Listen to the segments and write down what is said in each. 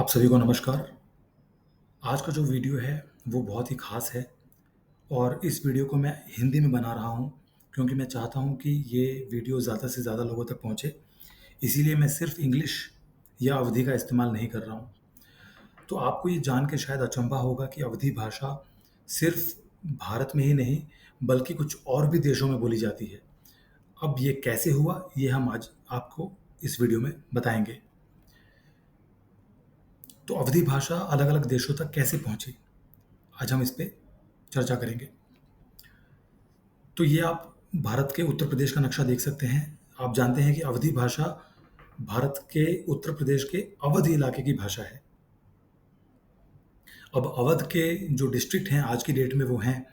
आप सभी को नमस्कार। आज का जो वीडियो है वो बहुत ही ख़ास है और इस वीडियो को मैं हिंदी में बना रहा हूँ क्योंकि मैं चाहता हूँ कि ये वीडियो ज़्यादा से ज़्यादा लोगों तक पहुँचे। इसीलिए मैं सिर्फ़ इंग्लिश या अवधी का इस्तेमाल नहीं कर रहा हूँ। तो आपको ये जान के शायद अचंभा होगा कि अवधी भाषा सिर्फ़ भारत में ही नहीं बल्कि कुछ और भी देशों में बोली जाती है। अब ये कैसे हुआ, ये हम आज आपको इस वीडियो में बताएँगे। तो अवधी भाषा अलग-अलग देशों तक कैसे पहुँची? आज हम इस पे चर्चा करेंगे। तो ये आप भारत के उत्तर प्रदेश का नक्शा देख सकते हैं। आप जानते हैं कि अवधी भाषा भारत के उत्तर प्रदेश के अवध इलाके की भाषा है। अब अवध के जो डिस्ट्रिक्ट हैं आज की डेट में वो हैं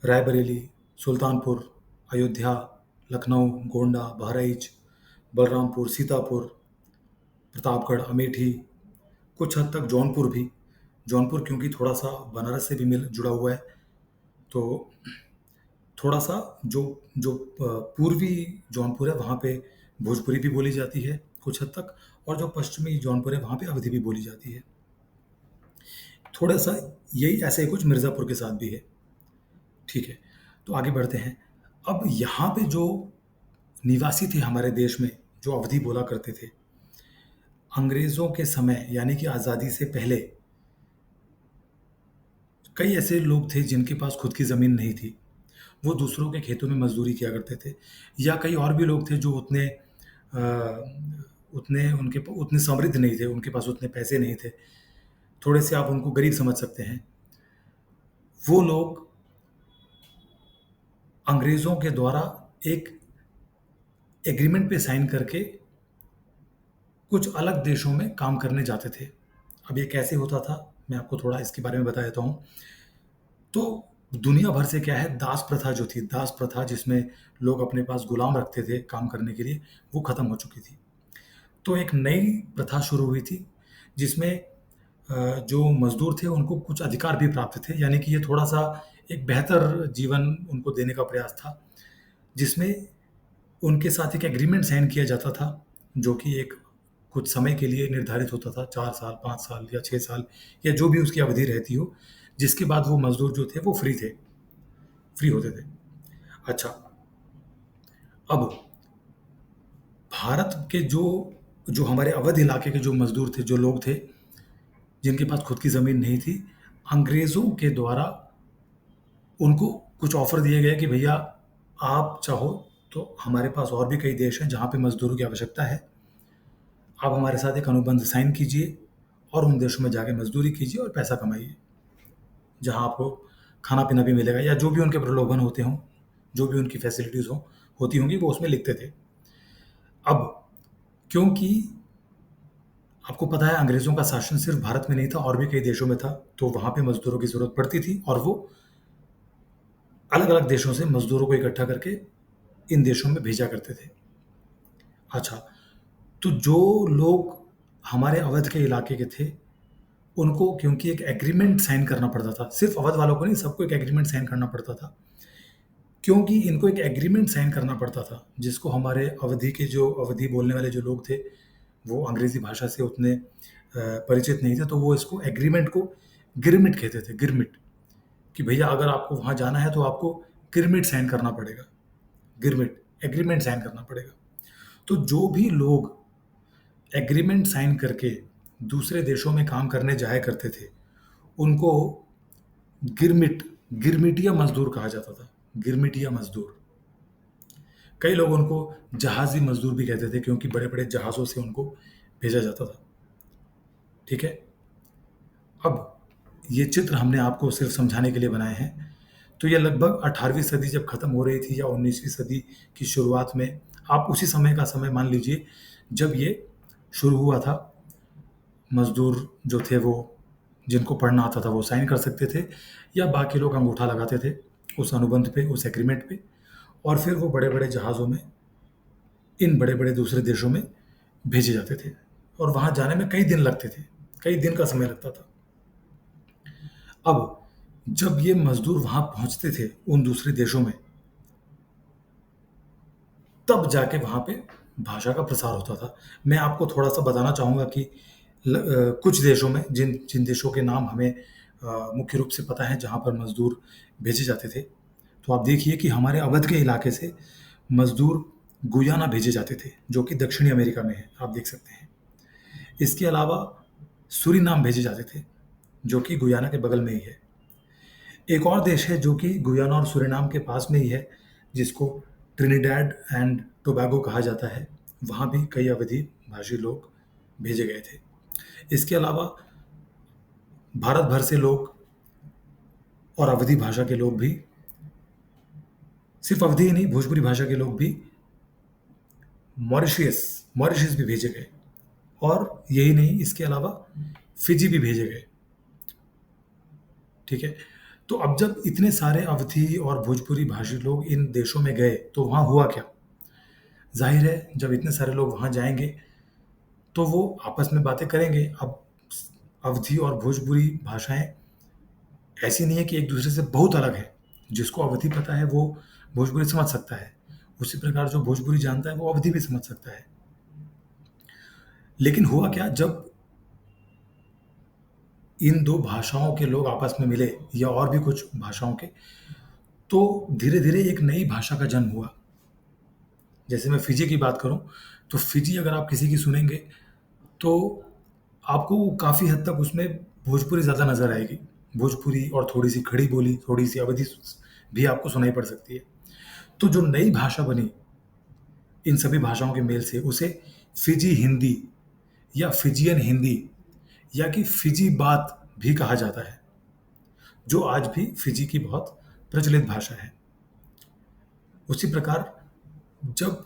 रायबरेली, सुल्तानपुर, अयोध्या, लखनऊ, गोंडा, बहराइच, बलरामपुर, सीतापुर, प्रतापगढ़, अमेठी, कुछ हद तक जौनपुर भी। जौनपुर क्योंकि थोड़ा-सा बनारस से भी मिल जुड़ा हुआ है, तो थोड़ा-सा जो जो पूर्वी जौनपुर है वहाँ पे भोजपुरी भी बोली जाती है कुछ हद तक, और जो पश्चिमी जौनपुर है वहाँ पे अवधी भी बोली जाती है। थोड़ा-सा यही ऐसे ही कुछ मिर्ज़ापुर के साथ भी है। ठीक है, तो आगे बढ़ते हैं। अब यहाँ पे जो निवासी थे हमारे देश में, जो अवधी बोला करते थे, अंग्रेज़ों के समय यानी कि आज़ादी से पहले कई ऐसे लोग थे जिनके पास खुद की ज़मीन नहीं थी। वो दूसरों के खेतों में मज़दूरी किया करते थे, या कई और भी लोग थे जो उतने समृद्ध नहीं थे, उनके पास उतने पैसे नहीं थे। थोड़े-से आप उनको गरीब समझ सकते हैं। वो लोग अंग्रेज़ों के द्वारा एक एग्रीमेंट पे साइन करके कुछ अलग देशों में काम करने जाते थे। अब ये कैसे होता था, मैं आपको थोड़ा इसके बारे में बता देता हूँ। तो दुनिया भर से क्या है, दास प्रथा जो थी, दास प्रथा जिसमें लोग अपने पास गुलाम रखते थे काम करने के लिए, वो खत्म हो चुकी थी। तो एक नई प्रथा शुरू हुई थी जिसमें जो मज़दूर थे उनको कुछ अधिकार भी प्राप्त थे, यानी कि ये थोड़ा-सा एक बेहतर जीवन उनको देने का प्रयास था, जिसमें उनके साथ एक एग्रीमेंट साइन किया जाता था, जो कि एक कुछ समय के लिए निर्धारित होता था, 4 साल, 5 साल या 6 साल या जो भी उसकी अवधि रहती हो, जिसके बाद वो मज़दूर जो थे वो फ्री होते थे। अच्छा, अब भारत के जो हमारे अवध इलाके के जो मज़दूर थे, जो लोग थे, जिनके पास खुद की ज़मीन नहीं थी, अंग्रेज़ों के द्वारा उनको कुछ ऑफ़र दिए गए कि भैया आप चाहो तो हमारे पास और भी कई देश हैं जहाँ पे मज़दूरों की आवश्यकता है। आप हमारे साथ एक अनुबंध साइन कीजिए और उन देशों में जाके मज़दूरी कीजिए और पैसा कमाइए। जहाँ आपको खाना-पीना भी मिलेगा या जो भी उनके प्रलोभन होते हों, जो भी उनकी फैसिलिटीज़ होती होंगी, वो उसमें लिखते थे। अब क्योंकि आपको पता है अंग्रेज़ों का शासन सिर्फ़ भारत में नहीं था, और भी कई देशों में था, तो वहाँ पे मज़दूरों की ज़रूरत पड़ती थी और वो अलग-अलग देशों से मज़दूरों को इकट्ठा करके इन देशों में भेजा करते थे। अच्छा, तो जो लोग हमारे अवध के इलाके के थे, उनको क्योंकि एक एग्रीमेंट साइन करना पड़ता था, सिर्फ़ अवध वालों को नहीं, सबको एक एग्रीमेंट साइन करना पड़ता था। क्योंकि इनको एक एग्रीमेंट साइन करना पड़ता था, जिसको हमारे अवधी बोलने वाले जो लोग थे, वो अंग्रेज़ी भाषा से उतने परिचित नहीं थे, तो वो इसको एग्रीमेंट को गिरमिट कहते थे, गिरमिट, कि भैया अगर आपको वहाँ जाना है तो आपको गिरमिट साइन करना पड़ेगा। गिरमिट, एग्रीमेंट साइन करना पड़ेगा। तो जो भी लोग एग्रीमेंट साइन करके दूसरे देशों में काम करने जाया करते थे, उनको गिरमिट गिरमिटिया मज़दूर कहा जाता था, गिरमिटिया मज़दूर। कई लोग उनको जहाज़ी मज़दूर भी कहते थे क्योंकि बड़े-बड़े जहाज़ों से उनको भेजा जाता था। ठीक है? अब ये चित्र हमने आपको सिर्फ़ समझाने के लिए बनाए हैं। तो ये लगभग 18वीं सदी जब ख़त्म हो रही थी या 19वीं सदी की शुरुआत में, आप उसी समय का समय मान लीजिए जब ये शुरू हुआ था। मज़दूर जो थे वो, जिनको पढ़ना आता था वो साइन कर सकते थे, या बाकी लोग अंगूठा लगाते थे उस अनुबंध पे, उस एग्रीमेंट पे, और फिर वो बड़े-बड़े जहाज़ों में इन बड़े-बड़े दूसरे देशों में भेजे जाते थे, और वहाँ जाने में कई दिन लगते थे, कई दिन का समय लगता था। अब जब ये मज़दूर वहाँ पहुँचते थे उन दूसरे देशों में, तब जाके वहाँ पे भाषा का प्रसार होता था। मैं आपको थोड़ा-सा बताना चाहूँगा कि कुछ देशों में जिन जिन देशों के नाम हमें मुख्य रूप से पता है जहाँ पर मज़दूर भेजे जाते थे। तो आप देखिए कि हमारे अवध के इलाके से मज़दूर गुयाना भेजे जाते थे, जो कि दक्षिणी अमेरिका में है, आप देख सकते हैं। इसके अलावा सूरीनाम भेजे जाते थे, जो कि गुयाना के बगल में ही है। एक और देश है जो कि गुयाना और सूरीनाम के पास में ही है, जिसको ट्रिनिडैड एंड टोबैगो कहा जाता है। वहाँ भी कई अवधी भाषी लोग भेजे गए थे। इसके अलावा भारत भर से लोग और अवधी भाषा के लोग भी, सिर्फ अवधी ही नहीं, भोजपुरी भाषा के लोग भी मॉरिशस मॉरिशस भी भेजे गए। और यही नहीं, इसके अलावा फिजी भी भेजे गए। ठीक है। तो अब जब इतने सारे अवधी और भोजपुरी भाषी लोग इन देशों में गए तो वहाँ हुआ क्या? जाहिर है, जब इतने सारे लोग वहाँ जाएंगे तो वो आपस में बातें करेंगे। अब अवधी और भोजपुरी भाषाएं ऐसी नहीं है कि एक दूसरे से बहुत अलग है। जिसको अवधी पता है वो भोजपुरी समझ सकता है, उसी प्रकार जो भोजपुरी जानता है वो अवधी भी समझ सकता है। लेकिन हुआ क्या, जब इन दो भाषाओं के लोग आपस में मिले या और भी कुछ भाषाओं के, तो धीरे धीरे एक नई भाषा का जन्म हुआ। जैसे मैं फिजी की बात करूं, तो फिजी अगर आप किसी की सुनेंगे तो आपको काफ़ी हद तक उसमें भोजपुरी ज़्यादा नज़र आएगी। भोजपुरी और थोड़ी सी खड़ी बोली, थोड़ी सी अवधी भी आपको सुनाई पड़ सकती है। तो जो नई भाषा बनी इन सभी भाषाओं के मेल से, उसे फिजी हिंदी या फिजियन हिंदी या कि फिजी बात भी कहा जाता है, जो आज भी फिजी की बहुत प्रचलित भाषा है। उसी प्रकार जब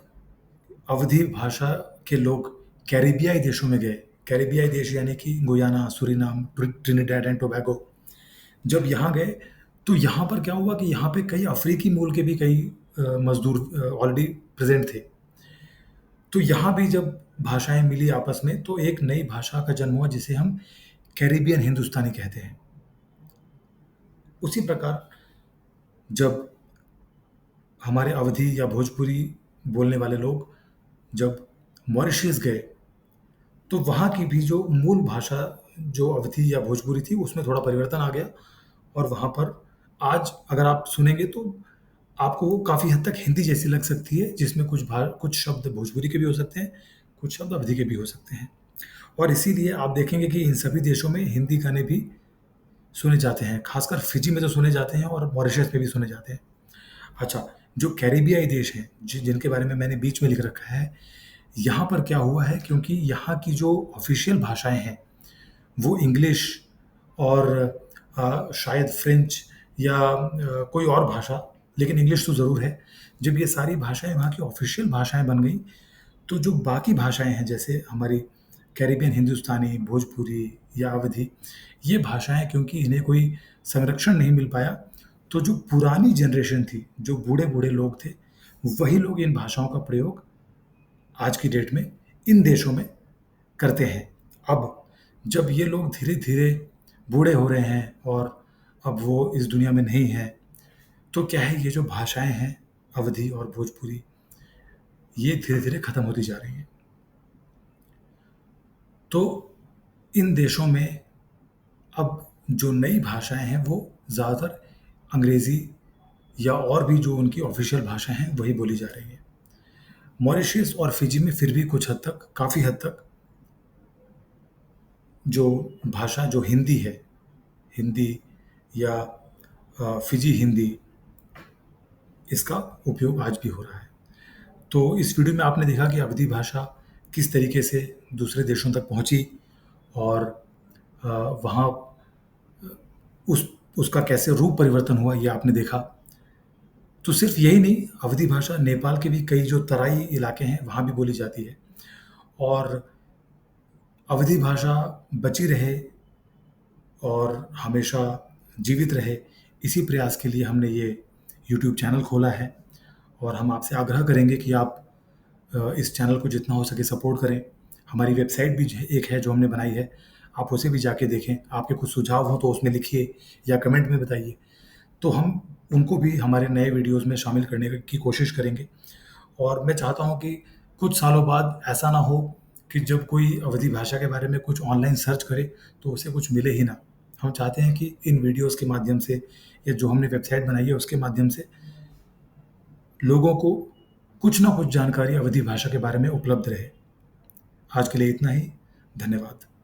अवधी भाषा के लोग कैरिबियाई देशों में गए, कैरिबियाई देश यानी कि गुयाना, सूरीनाम, ट्रिनिडैड एंड टोबैगो, जब यहाँ गए तो यहाँ पर क्या हुआ कि यहाँ पे कई अफ्रीकी मूल के भी कई मजदूर ऑलरेडी प्रेजेंट थे। तो यहाँ भी जब भाषाएं मिली आपस में तो एक नई भाषा का जन्म हुआ, जिसे हम कैरिबियन हिंदुस्तानी कहते हैं। उसी प्रकार जब हमारे अवधी या भोजपुरी बोलने वाले लोग जब मॉरिशस गए तो वहाँ की भी जो मूल भाषा जो अवधी या भोजपुरी थी उसमें थोड़ा परिवर्तन आ गया। और वहाँ पर आज अगर आप सुनेंगे तो आपको वो काफ़ी हद तक हिंदी जैसी लग सकती है, जिसमें कुछ शब्द भोजपुरी के भी हो सकते हैं, कुछ शब्द अवधी के भी हो सकते हैं। और इसीलिए आप देखेंगे कि इन सभी देशों में हिंदी गाने भी सुने जाते हैं, खासकर फिजी में तो सुने जाते हैं और मॉरिशस में भी सुने जाते हैं। अच्छा, जो कैरिबियाई देश हैं जिनके बारे में मैंने बीच में लिख रखा है, यहाँ पर क्या हुआ है, क्योंकि यहाँ की जो ऑफिशियल भाषाएं हैं वो इंग्लिश और शायद फ्रेंच या कोई और भाषा, लेकिन इंग्लिश तो ज़रूर है। जब ये सारी भाषाएं वहाँ की ऑफिशियल भाषाएं बन गई तो जो बाकी भाषाएं हैं जैसे हमारी कैरिबियन हिंदुस्तानी, भोजपुरी या अवधी, ये भाषाएं क्योंकि इन्हें कोई संरक्षण नहीं मिल पाया, तो जो पुरानी जनरेशन थी, जो बूढ़े बूढ़े लोग थे, वही लोग इन भाषाओं का प्रयोग आज की डेट में इन देशों में करते हैं। अब जब ये लोग धीरे धीरे बूढ़े हो रहे हैं और अब वो इस दुनिया में नहीं हैं, तो क्या है, ये जो भाषाएं हैं अवधी और भोजपुरी, ये धीरे धीरे खत्म होती जा रही हैं। तो इन देशों में अब जो नई भाषाएं हैं वो ज़्यादातर अंग्रेज़ी या और भी जो उनकी ऑफिशियल भाषाएं हैं वही बोली जा रही हैं। मॉरिशस और फिजी में फिर भी कुछ हद तक, काफ़ी हद तक जो भाषा जो हिंदी है, हिंदी या फिजी हिंदी, इसका उपयोग आज भी हो रहा है। तो इस वीडियो में आपने देखा कि अवधी भाषा किस तरीके से दूसरे देशों तक पहुंची और अ, वहाँ उस उसका कैसे रूप परिवर्तन हुआ, ये आपने देखा। तो सिर्फ यही नहीं, अवधी भाषा नेपाल के भी कई जो तराई इलाके हैं वहाँ भी बोली जाती है। और अवधी भाषा बची रहे और हमेशा जीवित रहे, इसी प्रयास के लिए हमने ये यूट्यूब चैनल खोला है। और हम आपसे आग्रह करेंगे कि आप इस चैनल को जितना हो सके सपोर्ट करें। हमारी वेबसाइट भी एक है जो हमने बनाई है, आप उसे भी जाके देखें। आपके कुछ सुझाव हो तो उसमें लिखिए या कमेंट में बताइए, तो हम उनको भी हमारे नए वीडियोस में शामिल करने की कोशिश करेंगे। और मैं चाहता हूँ कि कुछ सालों बाद ऐसा ना हो कि जब कोई अवधी भाषा के बारे में कुछ ऑनलाइन सर्च करे तो उसे कुछ मिले ही ना। हम चाहते हैं कि इन वीडियोज़ के माध्यम से या जो हमने वेबसाइट बनाई है उसके माध्यम से लोगों को कुछ ना कुछ जानकारी अवधी भाषा के बारे में उपलब्ध रहे। आज के लिए इतना ही। धन्यवाद।